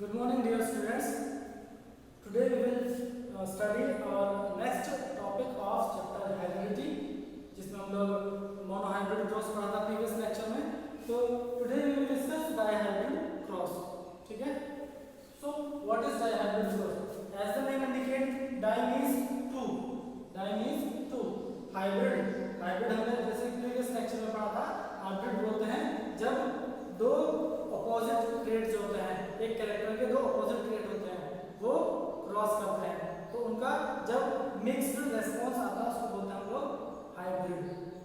Good morning, dear students. Today we will study our next topic of chapter hybridity, जिसमें हम लोग monohybrid cross पढ़ा था previous lecture में. तो today we will discuss dihybrid cross. ठीक है? So what is dihybrid cross? As the name indicates, di means two. Di means two. Hybrid हमने जैसे प्रीवियस लेक्चर में पढ़ा था. हाइब्रिड बोलते हैं जब दो अपोजिट ट्रेड्स होते हैं, एक कैरेक्टर के दो अपोजिट ट्रेड होते हैं, वो क्रॉस करते हैं, तो उनका जब मिक्स्ड रेस्पॉन्स आता है उसको बोलते हैं हम लोग हाइब्रिड.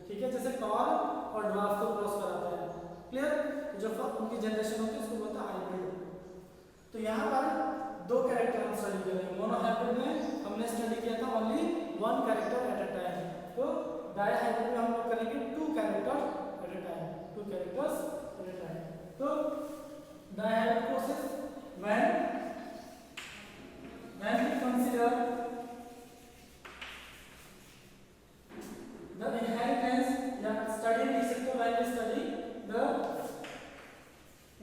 ठीक है, जैसे कॉर्न और ड्वार्फ को क्रॉस कराता है. क्लियर? जो उनकी जनरेशन होती है उसको बोलते हैं हाइब्रिड. तो यहाँ पर दो कैरेक्टर हम स्टडी कर रहे हैं. मोनोहाइब्रिड में हमने स्टडी किया था only one character at a time. तो डायहाइब्रिड में हम लोग करेंगे two character at a time, two characters at a time. तो dihybrid process when we consider the inheritance या study लिख सकते हो when we study the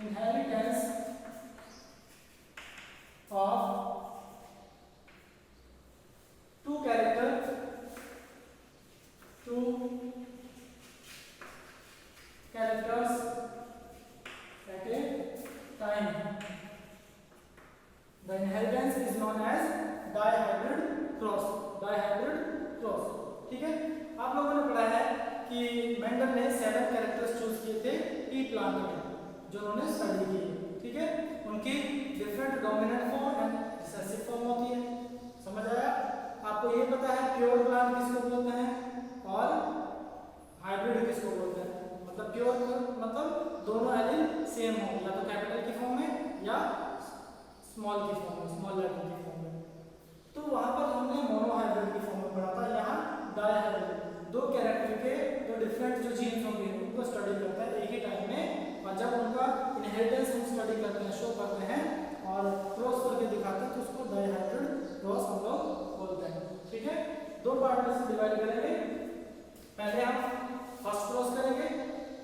inheritance of two characters at a time. The inheritance is known as dihybrid cross. Dihybrid cross. ठीक है? आप लोगों ने पढ़ा है कि मेंडल ने 7 कैरेक्टर्स चूज किए थे पी प्लांट में, जो उन्होंने स्टडी की. ठीक है? उनकी different dominant form and recessive form होती है. समझ आया? आपको ये पता है प्योर प्लांट किसको बोलते हैं और हाइब्रिड किसको बोलते हैं. मतलब प्योर मतलब दोनों एलिमेंट सेम हो, या तो कैपिटल की फॉर्म में या स्मॉल की फॉर्म में, स्मॉल लेटर की फॉर्म में. तो वहां पर हमने मोनोहाइब्रिड की फॉर्म में पढ़ा था. यहाँ डायहाइब्रिड दो कैरेक्टर के दो डिफरेंट जो जीन्स होंगे उनको स्टडी करता है एक ही टाइम में, और जब उनका इनहेरिटेंस हम स्टडी करते हैं, शो करते हैं और क्रॉस करके दिखाते हैं, तो उसको डायहाइब्रिड क्रॉस हम लोग बोलते हैं. ठीक है? दो पार्ट में से डिवाइड करेंगे. पहले हम फर्स्ट क्रॉस करेंगे,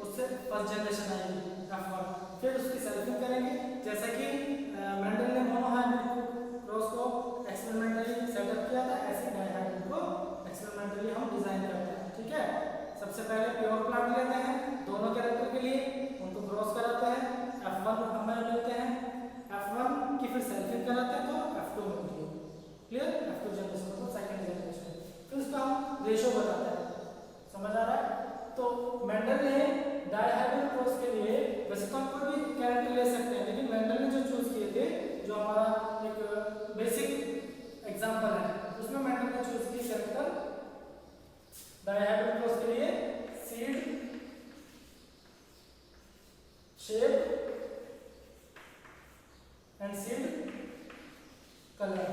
उससे फर्स्ट जनरेशन आएगी F1, फिर उसकी सेल्फिंग करेंगे. जैसा कि मेंडल ने मोनोहाइब्रिड क्रॉस को एक्सपेरिमेंटली सेटअप किया था, ऐसे डायहाइब्रिड को एक्सपेरिमेंटली हम डिजाइन करते हैं. ठीक है? सबसे पहले प्योर प्लांट लेते हैं दोनों कैरेक्टर के लिए, उनको क्रॉस कराते हैं, F1 हमें मिलते हैं, F1 की फिर सेल्फिंग कराते हैं तो F2 मिलती है. क्लियर? F2 जनरेशन मतलब सेकंड जनरेशन. फिर उसका हम रेशो बताते हैं. समझ आ रहा है? तो मेंडल ने डायहाइब्रिड क्रॉस के लिए वैसे तो हम कोई भी कैरेक्टर ले सकते हैं, लेकिन मेंडल ने जो चूज किए थे, जो हमारा एक बेसिक एग्जांपल है, उसमें मेंडल ने चूज की कैरेक्टर डायहाइब्रिड क्रॉस के लिए seed, shape and seed colour.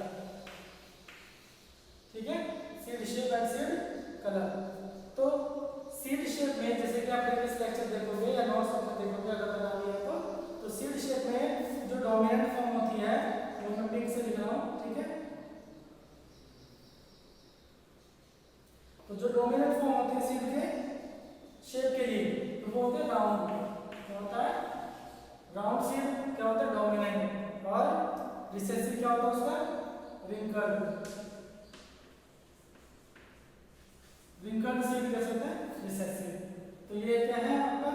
ठीक है? Seed shape and seed colour. तो सीड शेप में जैसे कि आप प्रीवियस लेक्चर देखोगे या नोट्स में देखोगे अगर बता दिया तो सीड शेप में जो डोमिनेंट फॉर्म होती है वो मैं पिंक से लिख रहा हूं. ठीक है? तो जो डोमिनेंट फॉर्म होती है सीड के शेप के लिए, तो वो होते हैं राउंड. क्या होता है? राउंड सीड क्या होता है? डोमिनेंट. और रिसेसिव क्या होता है उसका? रिंकल्ड. रिंकल्ड सीड कैसे होता है? रिसेसिव. तो ये क्या है आपका?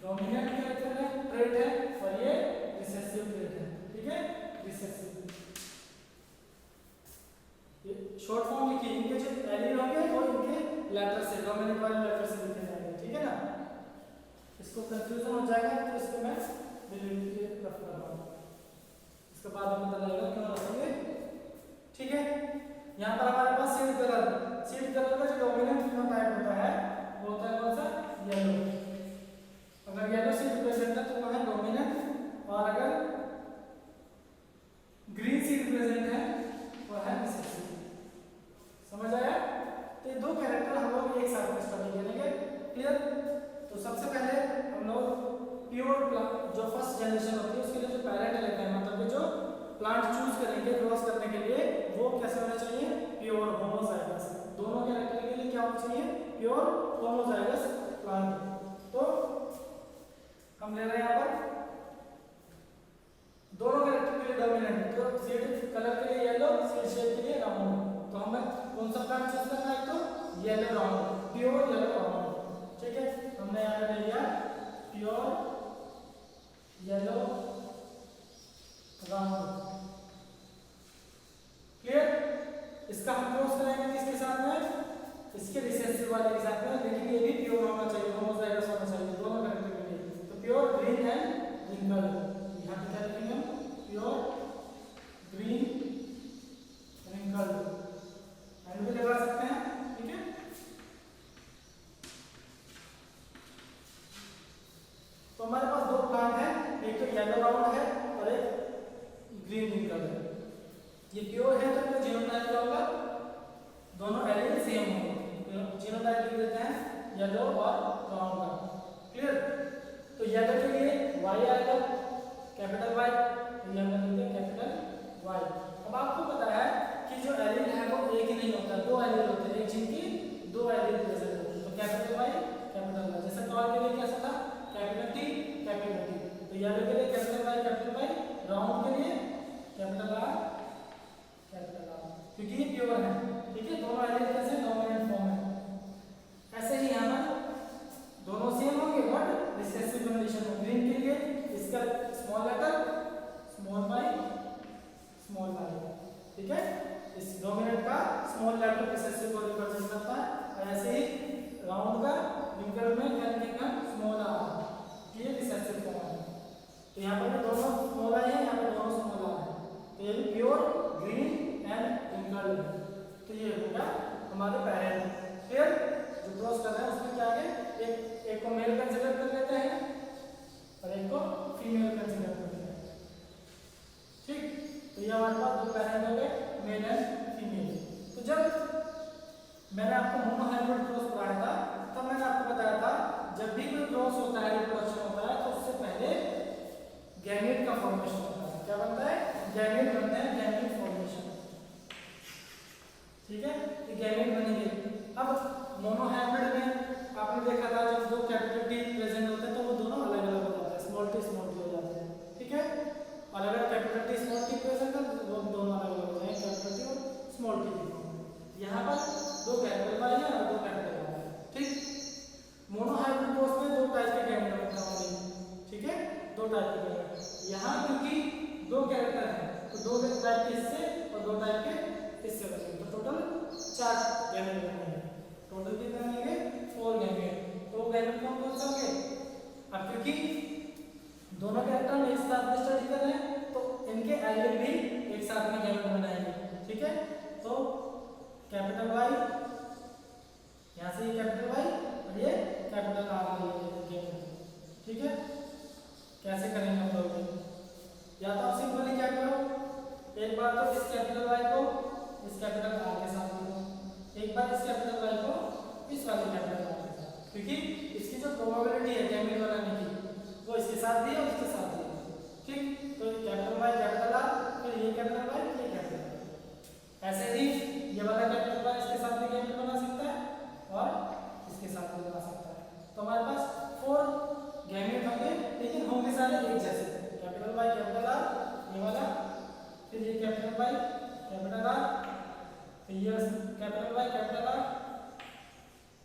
डोमिनेंट कैरेक्टर है, ट्रेट है, और ये रिसेसिव ट्रेट है. ठीक है? रिसेसिव. ये शॉर्ट फॉर्म लिखिए, इनके जो एलिमेंट होंगे वो इनके लेटर से, डोमिनेंट वाले लेटर से लिखे जाएंगे. ठीक है ना? इसको कंफ्यूजन हो जाएगा तो इसको मैं डिलीट रख कर रहा हूं. इसके बाद में पता लगेगा क्यों रखेंगे. ठीक है? यहाँ पर हमारे पास सीड कलर का जो डोमिनेंट फिनोटाइप होता है वो होता है कौन सा? येलो. अगर येलो सीड प्रेजेंट है तो वो है डोमिनेंट, और अगर ग्रीन सीड प्रेजेंट है वो है रिसेसिव. समझ आया? तो ये दो कैरेक्टर हम लोग एक साथ में स्टडी करेंगे. क्लियर? तो सबसे पहले हम लोग प्योर प्लांट जो फर्स्ट जनरेशन होती है उसके लिए जो पैरेंट लेते हैं, मतलब जो प्लांट चूज करेंगे क्रॉस करने के लिए, वो कैसे होना चाहिए? Pure homozygous. दोनों कैरेक्टर के लिए क्या होना चाहिए? Pure homozygous plant. तो हम ले रहे हैं यहाँ पर डिफरेंट, तो सीड कलर के लिए येलो, सीड शेप के लिए राउंड। तो हमें कौन सा प्लांट चूज करना है? तो yellow round, pure yellow round. ठीक है, हमने यहाँ पे ले लिया प्योर येलो राउंड। क्लियर? इसका हम क्रॉस कराएंगे किसके साथ में? इसके रिसेसिव वाले के साथ में, लेकिन ये भी प्योर होना चाहिए, होमोजाइगस होना चाहिए दोनों कैरेक्टर के लिए। तो प्योर ग्रीन एंड रिंकल, यहाँ पे क्या लिखेंगे हम? प्योर ग्रीन रिंकल, एंड भी लगा सकते हैं। ठीक है, तो हमारे पास दो प्लांट है, एक तो येलो राउंड है और एक ग्रीन रिंकल है। ये प्योर है तो इनका जीनोटाइप क्या होगा? दोनों एलील सेम होंगे। जीनोटाइप लिख देते हैं येलो और राउंड का। क्लियर? तो येलो के लिए वाई आएगा, कैपिटल वाई, ये हम लिखते हैं कैपिटल वाई। अब आपको पता है कि जो एलील है वो एक ही नहीं होता, दो एलील होते हैं, एक जीन की दो एलील प्रेजेंट होते हैं। तो कैपिटल वाई कैपिटल वाई, जैसे कॉल के लिए कैसा था? Capital T capital T. तो येलो के लिए कैपिटल वाई, राउंड के लिए कैपिटल आर कैपिटल आर, क्योंकि ये प्योर है। ठीक है, दोनों एलील कैसे डोमिनेंट फॉर्म है। ऐसे ही यहाँ पर दोनों सेम होंगे बट रिसेसिव कंडीशन में। ग्रीन के लिए इसका small letter small Y small Y. ठीक है, इस डोमिनेंट का स्मॉल लेटर रिसेसिव को रिप्रेजेंट करता है, और ऐसे ही राउंड का रिंकल में क्या लिखेंगे? स्मॉल आर, ये रिसेसिव फॉर्म है। तो यहाँ पर भी दोनों स्मॉल आई है, यहाँ पर दोनों स्मॉल आर है। तो ये भी प्योर ग्रीन एंड रिंकल है। तो ये होगा हमारे पेरेंट। फिर जो क्रॉस कर रहे हैं उसमें क्या है? एक को मेल कंसीडर कर लेते हैं और एक को फीमेल कंसीडर कर लेते हैं। ठीक, तो ये हमारे पास दो पेरेंट हो गए, मेल एंड फीमेल। तो जब मैंने आपको मोनोहाइब्रिड क्रॉस पढ़ाया था तब मैंने आपको बताया था जब भी कोई क्रॉस होता है, रिप्रोडक्शन होता है, तो उससे पहले गैमेट का फॉर्मेशन होता है। क्या बनता है? गैमेट बनते हैं, गैमेट फॉर्मेशन। ठीक है, ये गैमेट बनेंगे। अब मोनोहाइब्रिड में आपने देखा था जब दो कैपिटल टी प्रेजेंट होते हैं तो वो दोनों अलग अलग हो जाते हैं, स्मॉल टी हो जाते हैं। ठीक है, और अगर capital T small T present है तो वो दोनों अलग अलग हो जाएंगे, कैपिटल टी और स्मॉल टी। यहाँ पर दो कैपिटल वाई है और दो कैपिटल वाई है। ठीक, मोनोहाइब्रिड क्रॉस में दो टाइप के गैमेट बनते हैं। ठीक है, दो टाइप के गैमेट। यहाँ क्योंकि दो कैरेक्टर हैं तो दो टाइप के हिस्से और दो टाइप के हिस्से बचेंगे, तो टोटल 4 गैमेट बनेंगे। टोटल कितने बनेंगे? 4 गैमेट। तो गैमेट कौन कौन से होंगे? अब क्योंकि दोनों कैरेक्टर हम एक साथ में स्टडी कर रहे हैं तो इनके एलील भी एक साथ में गैमेट बनाएंगे। ठीक है, तो कैपिटल वाई, यहाँ से ये कैपिटल वाई और ये कैपिटल आर लेंगे। ठीक है, कैसे करेंगे हम लोग? या तो आप सिंपली क्या करो, एक बार तो इस कैपिटल वाई को इस कैपिटल आर के साथ करो, एक बार इस कैपिटल वाई को इस वाले कैपिटल आर के साथ, क्योंकि इसकी जो प्रोबेबिलिटी है गैमेट बनाने की वो इसके साथ भी है और इसके साथ भी है। ठीक, तो कैपिटल वाई कैपिटल आर, फिर ये कैपिटल वाई ये कैपिटल आर। ऐसे ही ये वाला कैपिटल वाई इसके साथ भी गैमेट बना सकता है और इसके साथ भी बना सकता है। तो हमारे पास 4 गैमेट होंगे, लेकिन होंगे सारे एक जैसे। कैपिटल वाई कैपिटल आर ये वाला, फिर ये कैपिटल वाई कैपिटल आर, फिर ये कैपिटल वाई कैपिटल आर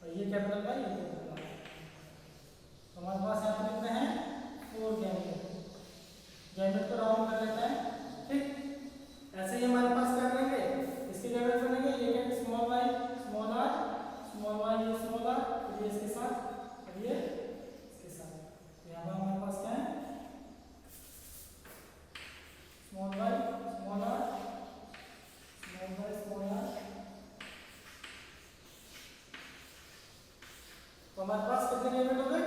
और ये कैपिटल वाई ये कैपिटल आर। तो हमारे पास यहाँ पे कितने हैं? 4 गैमेट। गैमेट को राउंड कर लेते हैं। ठीक, ऐसे ही हमारे पास क्या करेंगे? इसके गैमेट बनेंगे, ये क्या? Small Y small R, small Y ये स्मॉल आर, फिर ये इसके साथ और ये इसके साथ। यहाँ पर हमारे पास क्या है? Small Y small R, small Y small R. तो हमारे पास कितने गैमेट हो गए?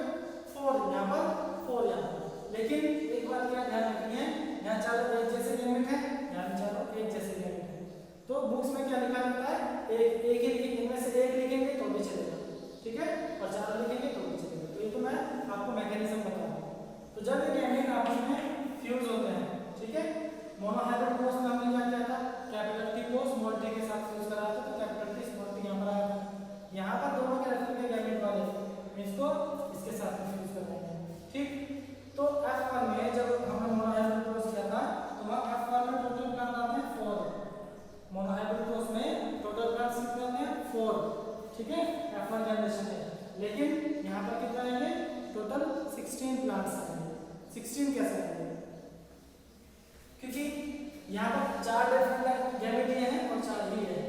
4 यहाँ पर, 4 यहाँ पर। लेकिन एक बात क्या ध्यान रखनी है, यहाँ चारों एक जैसे गैमेट है, यहाँ भी चारों एक जैसे गैमेट है। तो बुक्स में क्या लिखा रहता है? एक ही लिखेंगे, इनमें से एक लिखेंगे तो भी चलेगा। ठीक है, और 4 लिखेंगे तो भी चलेगा। तो ये तो मैं आपको मैकेनिज्म बता रहा हूँ। तो जब ये गैमेट आपस में फ्यूज होते हैं, ठीक है, मोनोहाइब्रिड क्रॉस में हमने क्या किया था? कैपिटल टी को स्मॉल टी के साथ फ्यूज कराया था, तो कैपिटल टी स्मॉल टी यहाँ पर आया था। यहाँ पर दोनों कैरेक्टर के गैमेट वाले इसको इसके साथ में फ्यूज कर देंगे। ठीक, तो F1 में जब हमने मोनोहाइब्रिड क्रॉस किया था तो वहाँ F1 में यहाँ पर 4 डिफरेंट गैमेट हैं और 4 ही है,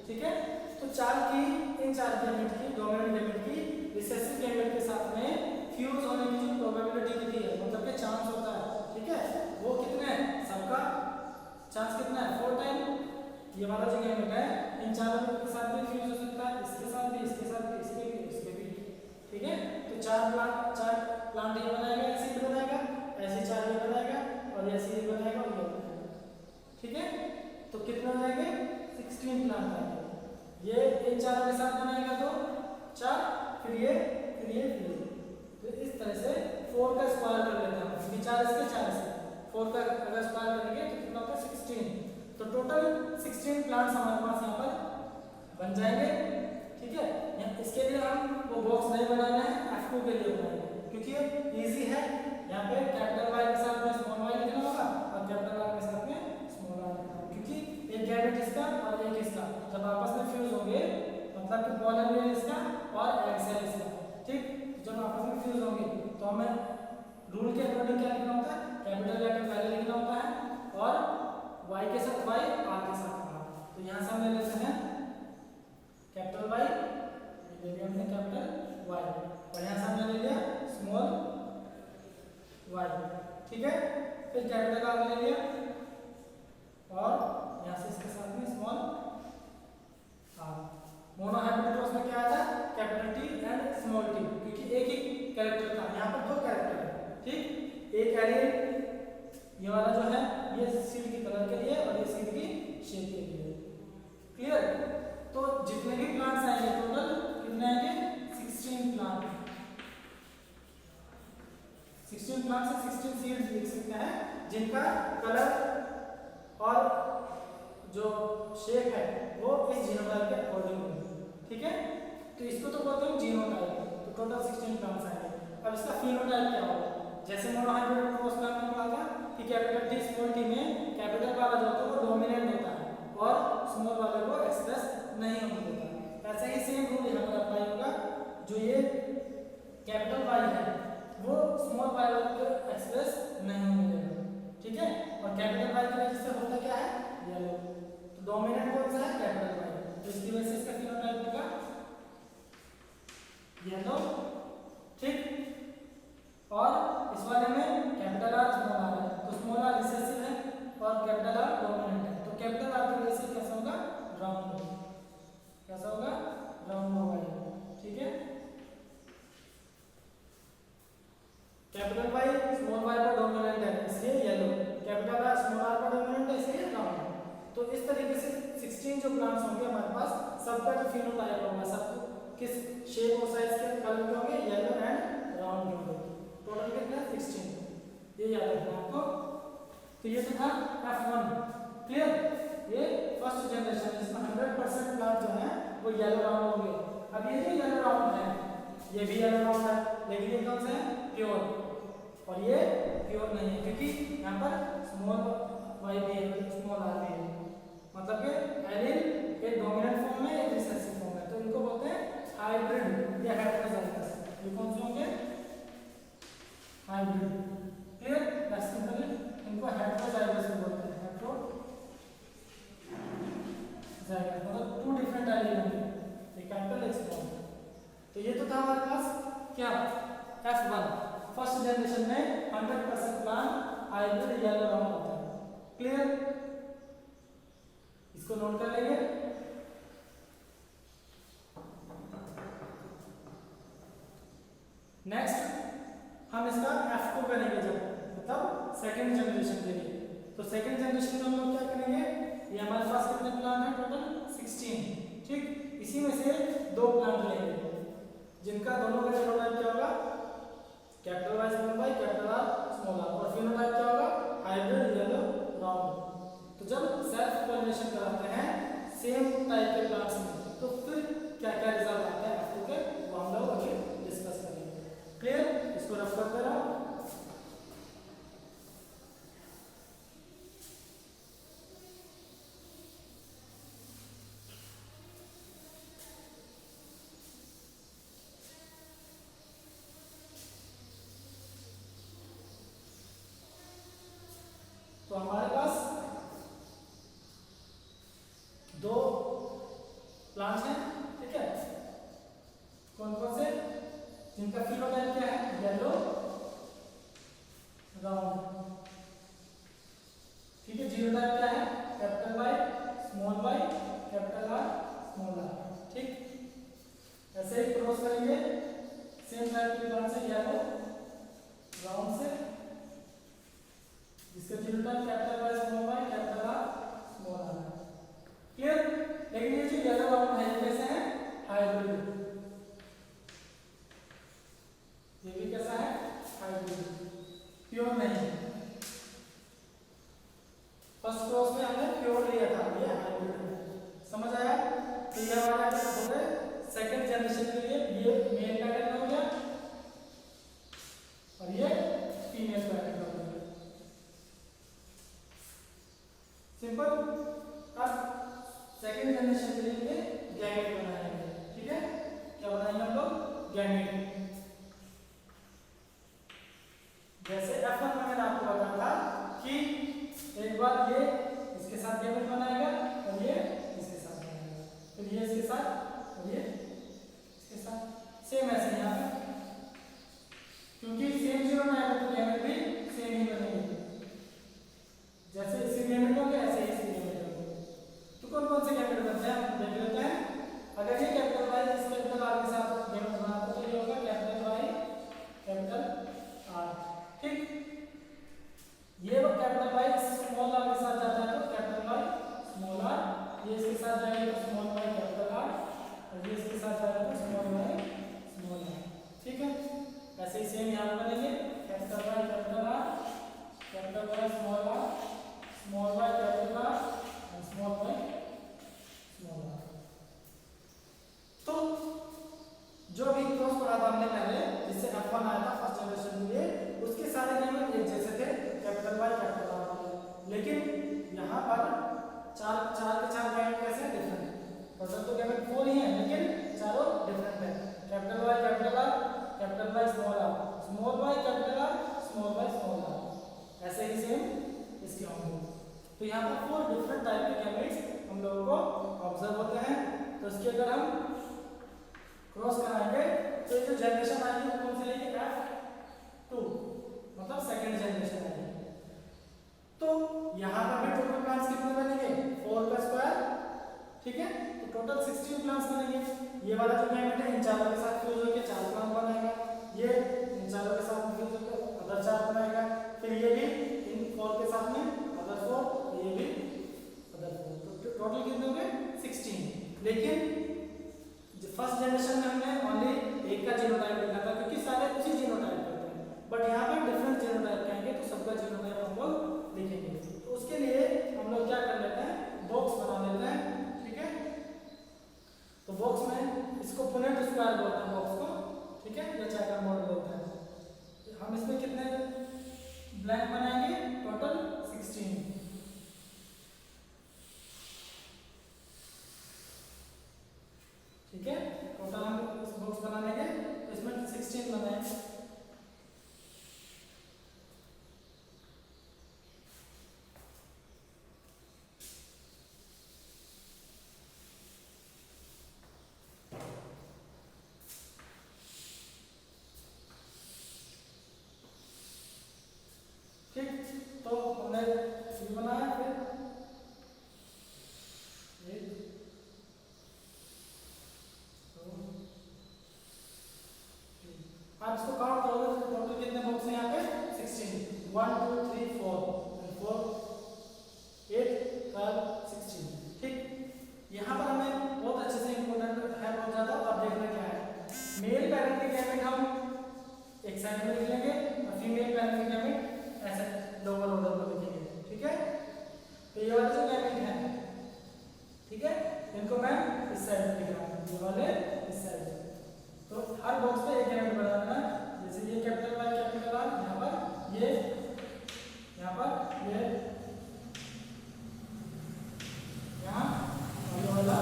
ठीक है। तो इन 4 गैमेट की डोमिनेंट गैमेट की रिसेसिव गैमेट के साथ में फ्यूज होने की जो प्रोबेबिलिटी कितनी है, मतलब कि चांस होता है, ठीक है, वो कितने है, सबका चांस कितना है 4 टाइम। ये वाला जो गैमेट है इन चारों के साथ भी फ्यूज हो सकता है, इसके साथ भी, इसके साथ भी, इसके भी, ठीक है। तो 4 प्लांट ये बनाएगा, एसिड बनाएगा, ऐसे 4 ये बनाएगा और ऐसे ये बनाएगा और ये बनाएगा, ठीक है। तो कितने हो जाएंगे 16 प्लांट आएंगे। ये इन चारों के साथ बनाएगा तो 4, फिर ये, तो इस तरह से 4 का स्क्वायर कर लेते हैं, क्योंकि 4 इसके 4 से 4 का अगर स्क्वायर करेंगे तो कितना होता है 16। तो टोटल 16 प्लांट्स हमारे पास यहाँ पर बन जाएंगे, ठीक है। इसके लिए हम वो बॉक्स नहीं बनाना है, F2 के लिए बनाएंगे, क्योंकि ये इजी है। यहाँ पे कैपिटल Y के साथ में स्मॉल y लिखना होगा और कैपिटल R के साथ में स्मॉल r लिखना होगा, क्योंकि एक गैमेट इसका और एक इसका जब आपस में फ्यूज होंगे, मतलब कि पॉलन ग्रेन इसका और एग सेल इसका, ठीक, जब आपस में फ्यूज होंगे तो हमें रूल के अकॉर्डिंग क्या लिखना होता है, कैपिटल लेटर पहले लिखना होता है और y के साथ y, r के साथ r। तो यहाँ से हम ले लेते हैं कैपिटल Y, ये ले लिया हमने कैपिटल Y, और यहाँ से हमने ले लिया स्मॉल y, ठीक है। फिर कैपिटल R ले लिया और यहाँ से इसके साथ में स्मॉल r। मोनोहाइब्रिड क्रॉस में क्या आता है, capital T and small t, क्योंकि एक ही कैरेक्टर था, यहाँ पर 2 कैरेक्टर है, ठीक। एक एलील ये वाला जो है ये सीड की कलर के लिए और ये सीड की शेप के लिए, क्लियर। तो जितने भी प्लांट्स आएंगे टोटल कितने आएंगे 16 प्लांट, 16 प्लांट से 16 सीड्स लिख सकते हैं, जिनका कलर और जो शेप है वो इस जीनोटाइप के अकॉर्डिंग होगी, ठीक है। तो इसको तो बोलते हैं जीनोटाइप। तो टोटल 16 प्लांट्स आएंगे। अब इसका फिनोटाइप क्या होगा, जैसे मोनोहाइब्रिड क्रॉस में हमने पढ़ा था कि कैपिटल T स्मॉल t में कैपिटल वाला जो होता है वो डोमिनेंट होता है और स्मॉल वाले को एक्सप्रेस नहीं होने देता। ऐसे ही सेम रूल यहाँ पर अप्लाई होगा, जो ये कैपिटल Y है वो स्मॉल y वाले को एक्सप्रेस नहीं होने देगा, ठीक है। और कैपिटल Y की वजह से होता क्या है येलो, तो डोमिनेंट कौन सा है कैपिटल Y, तो इसकी वजह से इसका फिनोटाइप होगा येलो, ठीक। और इस वाले में कैपिटल R स्मॉल r है, तो स्मॉल r रिसेसिव है और कैपिटल R डोमिनेंट है, तो कैपिटल R की वजह से कैसा होगा राउंड, कैसा होगा राउंड होगा, ठीक है। कैपिटल Y स्मॉल y पर डोमिनेंट है इसलिए yellow, capital R small r पर डोमिनेंट है इसलिए राउंड। तो इस तरीके से 16 जो प्लांट्स होंगे हमारे पास, सबका जो फिनोटाइप होगा, सब किस शेप और साइज के कलर के होंगे, येलो एंड राउंड के होंगे। टोटल कितना 16, ये याद रखना आपको। तो ये तो था F1, क्लियर। ये फर्स्ट जनरेशन, जिसमें 100% प्लांट जो है वो येलो राउंड होंगे। अब ये जो येलो राउंड है ये भी येलो राउंड है, लेकिन ये कौन सा है प्योर, और ये प्योर नहीं है, क्योंकि यहाँ पर स्मॉल y भी है स्मॉल r भी है, मतलब कि एलील एक डोमिनेंट फॉर्म में एक रिसेसिव फॉर्म है, तो इनको बोलते हैं हाइब्रिड या हेटेरोजाइगस। ये कौन से होंगे हाइब्रिड, क्लियर। दैट्स सिंपल, इनको हेटेरोजाइगस बोलते हैं, हेटेरोजाइगस मतलब 2 डिफरेंट एलील होंगे, एक कैपिटल एक स्मॉल। तो ये तो था हमारे पास क्या F1, फर्स्ट जनरेशन में 100% प्लांट हाइब्रिड येलो राउंड होता है, क्लियर। इसको नोट कर लेंगे। नेक्स्ट हम इसका F2 करेंगे, जब मतलब सेकंड जनरेशन के लिए। तो सेकंड जनरेशन में हम लोग क्या करेंगे, ये हमारे पास कितने प्लांट हैं टोटल 16, ठीक। इसी में से 2 प्लांट लेंगे जिनका दोनों का फिनोटाइप क्या होगा capital Y small y, capital R small r, और फिनोटाइप क्या होगा हाइब्रिड येलो राउंड। तो जब सेल्फ पॉलिनेशन कराते हैं सेम टाइप के प्लांट्स में, तो फिर क्या क्या रिजल्ट आता है F2 के, वो हम लोग अभी डिस्कस करेंगे, क्लियर। इसको रफ करते रहो। तो हमारे पास written capital Y small Y capital R small R. Clear? लेकिन ये जो येलो वाला है ये कैसे है? हाइब्रिड। ये भी कैसा है? हाइब्रिड, प्योर नहीं है। फर्स्ट क्रॉस में हमने प्योर लिया था, ये हाइब्रिड है। समझ आया? तो ये हमारा हो गए सेकंड जनरेशन के लिए, ये मेल पैटर्न हो गया और ये फीमेल पैटर्न हो गया। सिंपल। अब सेकंड जनरेशन के लिए गैमेट बनाएंगे। ठीक है, क्या बनाएंगे हम लोग? गैमेट। जैसे F1 में मैंने आपको बताया था कि एक बार ये इसके साथ गैमेट बनाएगा और ये इसके साथ बनाएगा, फिर ये इसके साथ और ये इसके साथ। सेम ऐसे यहाँ पे, क्योंकि सेम जीरो ना है तो गैमेट भी सेम ही बनेंगे। जैसे इसी गैमेट होंगे ऐसे ही इसी गैमेट होंगे। तो कौन कौन से गैमेट बनते हैं हम देख लेते हैं। अगर ये कैपिटल वाई इस कैपिटल आर के साथ गैमेट बनाता तो ये होगा कैपिटल वाई कैपिटल आर। ठीक, ये वो कैपिटल वाई स्मॉल आर के साथ जाता है तो कैपिटल वाई स्मॉल आर, ये इसके साथ जाएगा तो स्मॉल वाई कैपिटल आर और ये इसके साथ जाएगा तो स्मॉल वाई स्मॉल आर। ठीक है, ऐसे ही सेम यहाँ बनेंगे capital Y capital R, capital Y small R, small Y capital R और स्मॉल वाई स्मॉल आर। तो जो भी क्रॉस पढ़ा था हमने पहले, जिससे F1 आया था फर्स्ट जनरेशन के लिए, उसके सारे गैमेट एक जैसे थे, कैपिटल वाई कैपिटल आर। लेकिन यहाँ पर चार के चार गैमेट कैसे हैं? डिफरेंट है। टोटल तो गैमेट 4 ही हैं लेकिन चारों डिफरेंट है। Capital Y capital R, capital Y small R, small Y capital R, small Y small R. ऐसे ही सेम इसके होंगे। तो यहाँ पर 4 डिफरेंट टाइप के गैमेट्स हम लोगों को ऑब्जर्व होते हैं। तो इसके अगर हम क्रॉस कराएंगे तो ये जो जनरेशन आएगी वो कौन सी आएगी? F2, मतलब सेकंड जनरेशन आएगी। तो यहाँ पर भी टोटल प्लांट्स कितने बनेंगे? 4 का स्क्वायर। ठीक है, तो टोटल 16 प्लांट्स बनेंगे। ये वाला जो गैमेट है इन चारों के साथ फ्यूज होकर 4 प्लांट बनाएगा, ये इन चारों के साथ फ्यूज होकर अदर 4 बनाएगा, फिर ये भी इन 4 के साथ में अदर 4, ये भी अदर 4। तो टोटल कितने हो गए? 16। लेकिन फर्स्ट जनरेशन में हमने ओनली एक का जीनोटाइप लिखा था क्योंकि सारे उसी जीनोटाइप करते हैं, बट यहाँ पे डिफरेंट जीनोटाइप कहेंगे तो सबका जीनोटाइप हम लोग लिखेंगे। तो उसके लिए हम लोग क्या कर लेते हैं? बॉक्स बना लेते हैं। ठीक है, तो बॉक्स में इसको पुनेट स्क्वायर बोलते हैं बॉक्स को। ठीक है, या चैकर बोर्ड बोलते हैं। हम इसमें कितने ब्लैंक बनाएंगे? टोटल 16। ठीक है, टोटल हम इस बॉक्स बना लेंगे तो इसमें 16 बनाएंगे। ठीक, तो हमने ये बनाया, फिर आप इसको काउंट करोगे तो टोटल कितने बॉक्स हैं यहाँ पे? 16। 1 2 3 4 4 8 12 16। ठीक, यहाँ पर हमें बहुत अच्छे से इंपॉर्टेंट है बहुत ज़्यादा। अब देखना क्या है, मेल पैरेंट के गैमेट हम एक साइड में लिख लेंगे और फीमेल पैरेंट के गैमेट ऐसे लोअर ऑर्डर में लिखेंगे। ठीक है, तो ये वाले जो गैमेट हैं, ठीक है, इनको मैं इस साइड में लिख रहा हूँ, ये वाले इस साइड। तो हर बॉक्स पे एक गैमेट बनाना है। जैसे ये कैपिटल वाई कैपिटल आर, यहाँ पर ये, यहाँ पर ये, यहाँ और ये वाला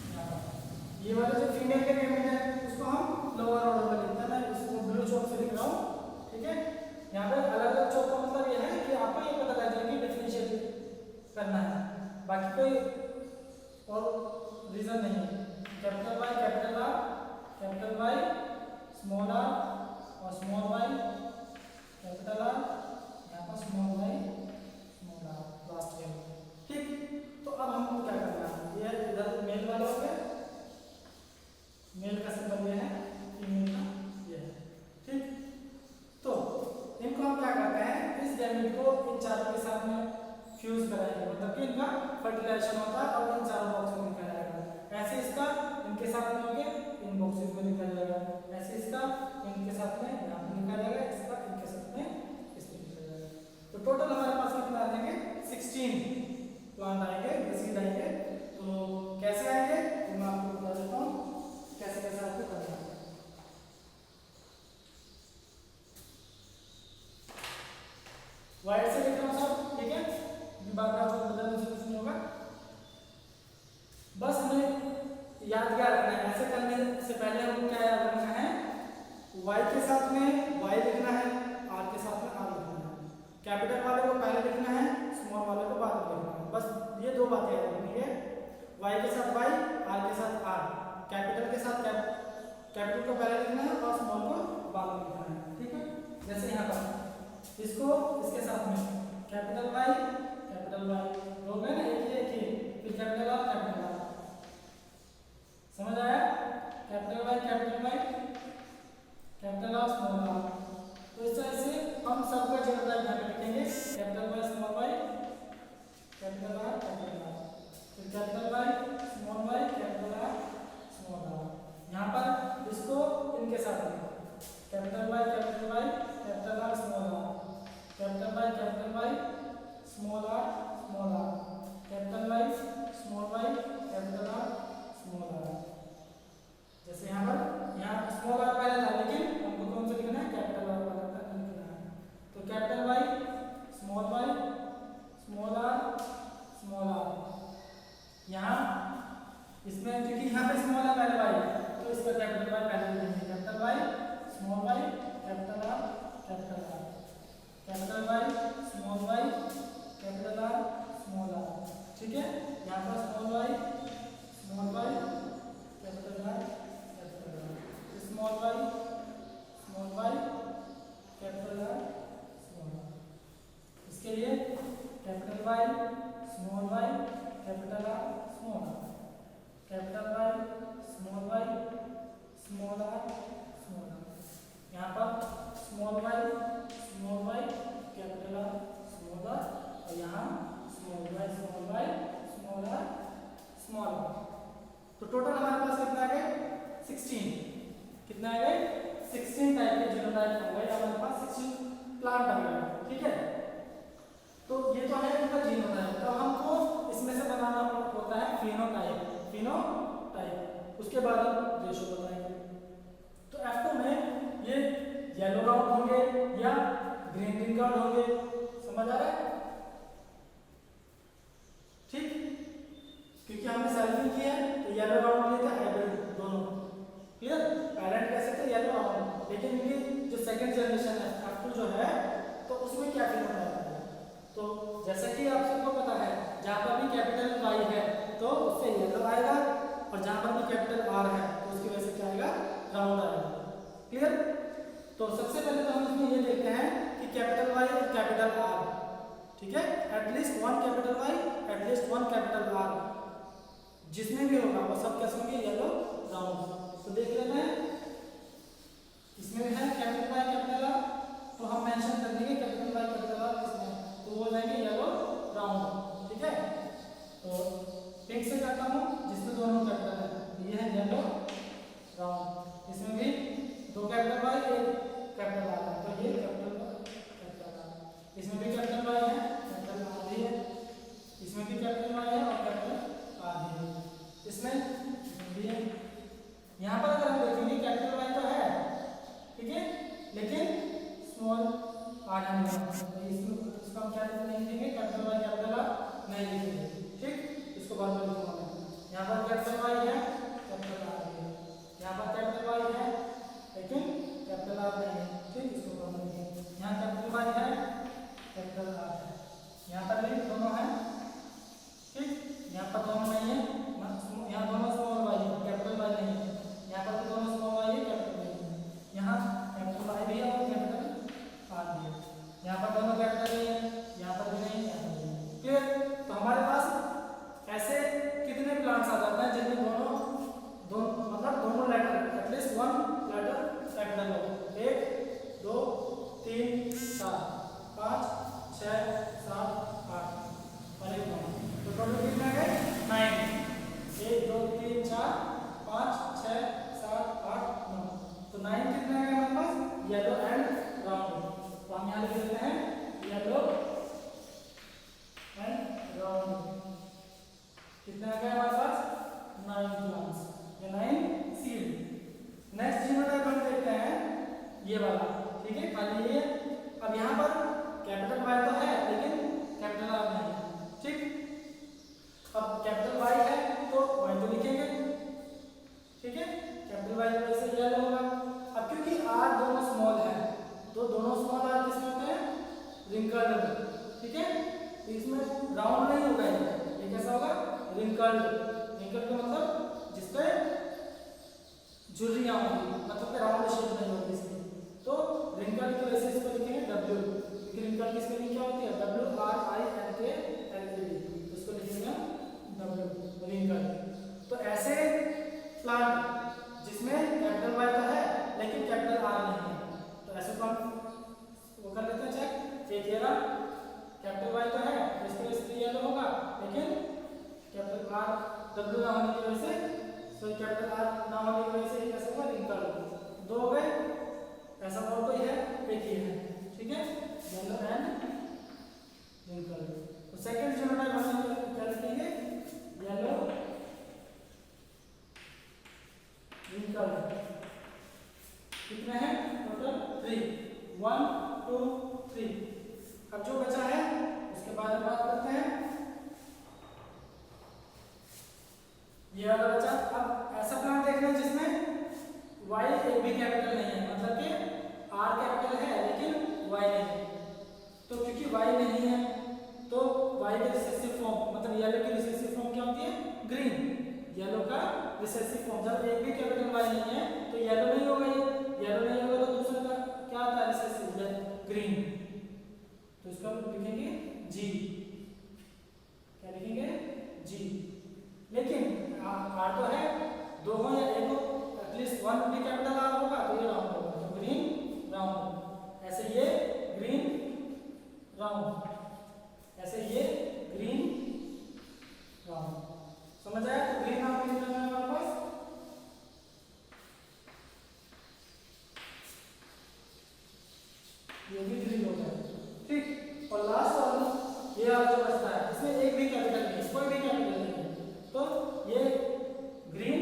यहाँ पर। ये वाले जो फीमेल के गैमेट है उसको हम लोअर ऑर्डर में लिखते हैं। मैं इसको ब्लू चौक से लिख रहा हूँ। ठीक है, यहाँ पे अलग अलग चौक का मतलब ये है कि आपको ये पता लग जाए कि डिफरेंशिएट करना है, बाकी कोई और रीजन नहीं है। Capital Y capital R, capital Y small R और स्मॉल वाई कैपिटल आर, यहाँ पर small Y small R last में। ठीक, तो अब हमको क्या करना है? ये इधर मेल वाला हो गया, मेल का सिंबल ये है, फीमेल का ये है। ठीक, तो इनको हम क्या करते हैं? इस गैमेट को इन चारों के साथ में फ्यूज कराएंगे, मतलब कि इनका फर्टिलाइजेशन होता है और इन चारों बॉक्स में लिखा जाएगा। ऐसे इसका इनके साथ में होंगे, इन बॉक्सेस में लिखा जाएगा। ऐसे इसका इनके साथ में यहाँ पे लिखा जाएगा, इसका इनके साथ में इसमें लिखा जाएगा। तो टोटल हमारे पास कितना आ जाएंगे 16 प्लांट आएंगे, सीड आएंगे। तो कैसे आएंगे तो मैं आपको बता देता हूँ कैसे कैसे आपको करना है। वाइट से लिख रहा हूँ सब, ठीक है, बार बार बदलने से कुछ नहीं होगा। बस हमें याद क्या रखना है, ऐसे करने से पहले हमको क्या याद रखना है, y के साथ में y लिखना है, r के साथ में r लिखना है। कैपिटल वाले को पहले लिखना है, स्मॉल वाले को बाद में लिखना है। बस ये दो बातें याद रखनी है, y के साथ y, r के साथ r। कैपिटल के साथ कैपिटल को पहले लिखना है और स्मॉल को बाद में लिखना है, ठीक है। जैसे यहाँ पर इसको इसके साथ में कैपिटल Y हो गए ना, एक ही फिर कैपिटल R, समझ आया? Capital Y capital R small r। तो इस तरह से हम सबका जनरल यहाँ पे लिखेंगे, capital Y small y capital R फिर capital Y small y capital R small r। यहाँ पर इसको इनके साथ लिखो, capital Y capital R small r, capital Y small r capital Y small y capital R small r। जैसे यहाँ पर यहाँ स्मॉल r पहले था, लेकिन हमको कौन सा लिखना है, कैपिटल R वाला लिखना है। तो capital Y small r small r। यहाँ इसमें क्योंकि यहाँ पे स्मॉल है पहले y, तो इसका कैपिटल Y पहले लिखेंगे, capital Y small y capital R capital R, capital Y small y capital R small r, ठीक है। यहाँ पर small y capital R capital R, small y capital R small r। इसके लिए capital Y small y capital R small r, capital Y small y small r small r। यहाँ पर small y capital R small r, और यहाँ small y small r small r। तो total हमारे पास कितना आ गए 16, कितना आ गए 16 टाइप के जीनोटाइप हो गए हमारे पास, 16 प्लांट आ गए, ठीक है। तो ये तो है इनका जीनोटाइप। तो हमको इसमें से बनाना होता है फिनोटाइप, उसके बाद हम रेशो बताएंगे। तो F2 में ये येलो राउंड होंगे या ग्रीन राउंड होंगे, समझ आ रहा है, ठीक। क्योंकि हमने सेल्फिंग किया है तो येलो राउंड लिए थे, हाइब्रिड दोनों, क्लियर। पेरेंट कैसे थे येलो राउंड, लेकिन इनकी जो सेकंड जनरेशन है F2 जो है, तो उसमें क्या फिनोटाइप है। तो जैसा कि आप सबको पता है, जहाँ पर भी कैपिटल Y है तो उससे येलो आएगा, और जहाँ पर भी कैपिटल R है तो उसकी वजह से क्या आएगा, राउंड आएगा, क्लियर। तो सबसे पहले तो हम इसमें ये देखते हैं कि कैपिटल Y और कैपिटल R, ठीक है, at least one capital Y at least one capital R, जिसमें भी होगा वो सब कैसे होंगे, येलो राउंड। तो देख लेते हैं, इसमें भी है कैपिटल Y कैपिटल R, तो हम मेंशन कर देंगे कैपिटल Y कैपिटल R इसमें, तो वो हो जाएंगे येलो राउंड, ठीक है। तो पिंक से करता हूँ जिसमें दोनों कैपिटल है, ये है येलो राउंड, इसमें भी दो कैपिटल Y एक कैपिटल R है, तो ये कैपिटल R, इसमें भी कैपिटल Y है, कैपिटल R भी है, इसमें भी कैपिटल Y है और कैपिटल R भी है, इसमें भी है। यहाँ पर अगर हम देखेंगे कैपिटल Y तो है, ठीक है, लेकिन स्मॉल r है नहीं, तो इसको हम क्या नहीं लिखेंगे, कैपिटल Y कैपिटल R नहीं लिखेंगे, ठीक। इसको बाद में लिखूंगा। यहाँ पर कैपिटल Y है, कैपिटल R है, यहाँ पर कैपिटल Y है लेकिन कैपिटल R नहीं है, ठीक, इसको बाद में लिखेंगे। यहाँ कैपिटल Y है, कैपिटल R है, यहाँ पर भी दोनों है, ठीक, यहाँ पर दोनों नहीं है, यहाँ दोनों स्मॉल y है, कैपिटल Y नहीं है, यहाँ पर भी दोनों स्मॉल y है, कैपिटल Y नहीं है, यहाँ कैपिटल Y भी है और कैपिटल R भी है, यहाँ पर दोनों कैपिटल नहीं है, यहाँ पर भी नहीं है, यहाँ पर भी नहीं है, क्लियर। तो हमारे पास ऐसे ठीक है, तो इसमें राउंड नहीं होगा, ये कैसा होगा, रिंकल्ड। रिंकल्ड का मतलब जिसपे झुर्रियां होंगी, मतलब राउंड शेप नहीं होगी इसकी, तो रिंकल्ड की वजह से इसको लिखेंगे डब्ल्यू, क्योंकि रिंकल्ड की स्पेलिंग क्या होती है, WRINKLED, तो इसको लिखेंगे डब्ल्यू, रिंकल्ड। तो ऐसे प्लांट जिसमें कैपिटल वाई तो है लेकिन कैपिटल आर नहीं है, तो ऐसे प्लांट वो कर लेते हैं चेक। एक ये रहा, कैपिटल वाई तो है, इसके वजह से येलो होगा, लेकिन कैपिटल आर डब्ल्यू ना होने की वजह से, सॉरी कैपिटल आर ना होने की वजह से कैसे होगा, रिंकल्ड। दो हो गए, ऐसा और कोई है, एक ही है, ठीक है, येलो एंड रिंकल्ड। तो सेकंड जीनोटाइप हम क्या लिखेंगे, येलो रिंकल्ड। कितने हैं टोटल, 3, 1 2 3। अब जो बचा है उसके बारे में बात करते हैं। ये वाला बचा। अब ऐसा प्लांट देखना है जिसमें y एक भी कैपिटल नहीं है, मतलब कि r कैपिटल है लेकिन y नहीं, तो क्योंकि y नहीं है तो y का रिसेसिव फॉर्म, मतलब येलो की रिसेसिव फॉर्म क्या होती है, ग्रीन। येलो का रिसेसिव फॉर्म, जब एक भी कैपिटल y नहीं है तो येलो नहीं होगा, येलो नहीं होगा तो दूसरा का क्या आता है, रिसेसिव ग्रीन, तो इसका हम लिखेंगे G, क्या लिखेंगे G। लेकिन R तो है, दो हो या एक हो, एटलीस्ट वन भी कैपिटल R होगा तो ये राउंड होगा, तो ग्रीन राउंड। ऐसे ये ग्रीन राउंड, ऐसे ये ग्रीन राउंड, समझ आया। तो ग्रीन राउंड कितने हैं हमारे पास, ये भी ग्रीन हो गया, ठीक। और लास्ट वाला ये वाला जो बचता है, इसमें एक भी कैपिटल नहीं, कोई भी कैपिटल नहीं है, तो ये ग्रीन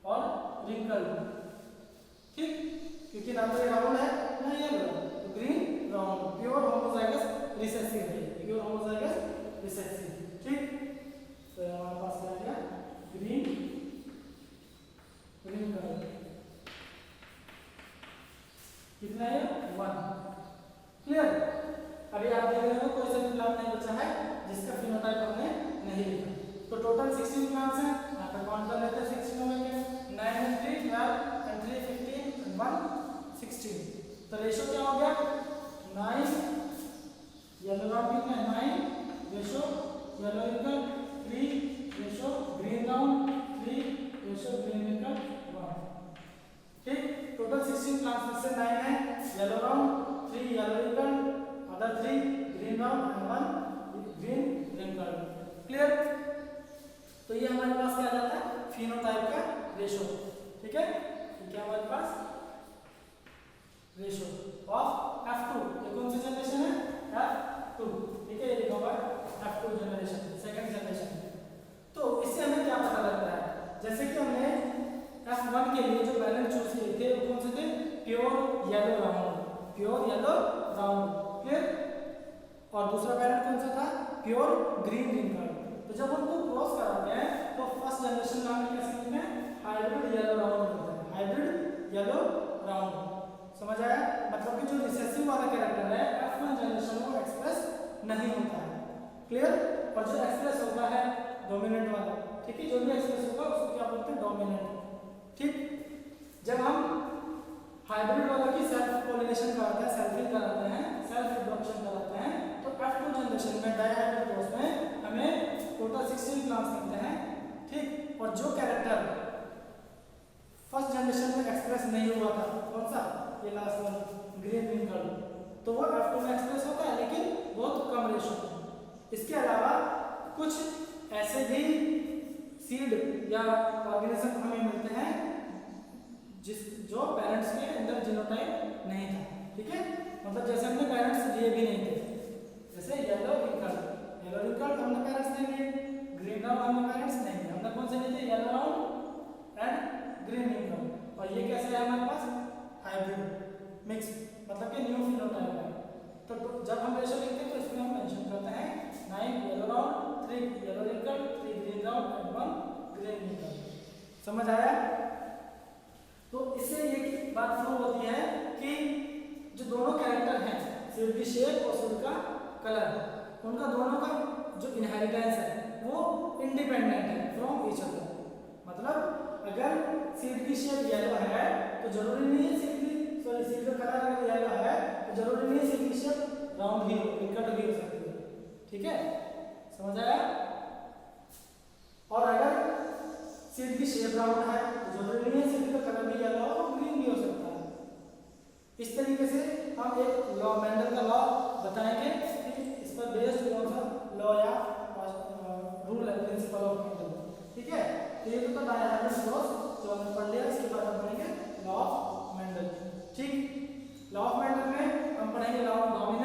और रिंकल्ड, ठीक, क्योंकि ना तो ये राउंड है ना ये राउंड, तो green round, pure homozygous recessive है, प्योर होमोजाइगस रिसेसिव, ठीक। तो हमारे पास क्या आ गया, ग्रीन रिंकल्ड। कितना है, 1, क्लियर। अभी आप देख रहे हो कोई सा भी प्लांट नहीं बचा है जिसका फिनोटाइप हमने नहीं लिखा, तो टोटल 16 प्लांट्स हैं, यहाँ पर काउंट कर लेते हैं 16 में के 9 and 3 12 and 3 15 and 1 16, तो रेशो क्या हो गया, 9 येलो राउंड कितना है, 9 ratio yellow wrinkled, 3 ratio green round, 3 ratio green wrinkled 1, ठीक। टोटल 16 प्लांट्स में से 9 है yellow round, 3 yellow wrinkled, other 3 green round and 1 green wrinkled, clear. तो ये हमारे पास क्या जाता है, फिनोटाइप का रेशो, ठीक है, ठीक है। हमारे पास रेशो ऑफ F2, ये कौन सी जनरेशन है, F2, ठीक है, ये लिखा हुआ है F2 जनरेशन, सेकंड जनरेशन। तो इससे हमें क्या पता लगता है, जैसे कि हमने F1 के लिए जो पैरेंट चूज किए थे वो कौन से थे, pure yellow round, pure yellow round, clear. और दूसरा पैरेंट कौन सा था, प्योर ग्रीन रिंकल्ड। तो जब उनको क्रॉस कराते हैं तो फर्स्ट जनरेशन नाम कैसे लिखते हैं, हाइब्रिड येलो राउंड होता है, हाइब्रिड येलो राउंड, समझ आया। मतलब कि जो रिसेसिव वाला कैरेक्टर है F1 जनरेशन में एक्सप्रेस नहीं होता है, क्लियर। और जो एक्सप्रेस होता है डोमिनेंट वाला, ठीक है, जो भी एक्सप्रेस होगा उसको क्या बोलते हैं, डोमिनेंट, ठीक। जब हम हाइब्रिड वाला की सेल्फ पॉलिनेशन कराते हैं, सेल्फिंग कराते हैं, सेल्फ रिप्रोडक्शन कराते हैं, तो F2 जनरेशन में डायहाइब्रिड क्रॉस में हमें टोटल 16 प्लांट्स मिलते हैं, ठीक। और जो कैरेक्टर फर्स्ट जनरेशन में एक्सप्रेस नहीं हुआ था, कौन सा, ये लास्ट वन ग्रीन रिंकल्ड, तो वो F2 में एक्सप्रेस होता है लेकिन बहुत कम रेशो में। इसके अलावा कुछ ऐसे भी सीड या ऑर्गेनिज्म हमें मिलते हैं जो पेरेंट्स के अंदर जीनोटाइप नहीं था, ठीक है, मतलब जैसे हमने पेरेंट्स लिए भी नहीं थे, जैसे येलो रिंकल्ड हमने पेरेंट्स नहीं लिए, ग्रीन राउंड हमने पेरेंट्स नहीं लिए, हमने कौन से लिए थे, yellow round and green wrinkled. और ये कैसे है हमारे पास, हाइब्रिड मिक्स, मतलब कि न्यू फिनोटाइप है। तो जब हम रेशो लिखते हैं तो इसमें हम मेंशन करते हैं 9 yellow round, 3 yellow wrinkled, 3 green round and 1 green wrinkled, समझ आया। तो इससे ये बात प्रूव होती है कि जो दोनों कैरेक्टर हैं सीड की शेप और सीड का कलर, उनका दोनों का जो इनहेरिटेंस है वो इंडिपेंडेंट है फ्रॉम ईच अदर। मतलब अगर सीड की शेप येलो है तो जरूरी नहीं है सीड का कलर अगर येलो है तो जरूरी नहीं है सीड की शेप राउंड ही हो, कट भी हो सकती है। ठीक है, समझ आया? और अगर सीड की शेप राउंड है तो जरूरी नहीं है सीड का कलर भी येलो हो, ग्रीन भी हो सकता है। इस तरीके से हम एक लॉ, मेंडल का लॉ बताएंगे कि इस पर बेस्ड कौन सा लॉ या रूल है, प्रिंसिपल ऑफ मेंडल। ठीक है, तो ये तो डायहेड्रल क्रॉस जो हमने पढ़ लिया, इसके बाद हम पढ़ेंगे लॉ ऑफ मेंडल। ठीक, लॉ ऑफ मेंडल में हम पढ़ेंगे लॉ ऑफ डोमिनेंस,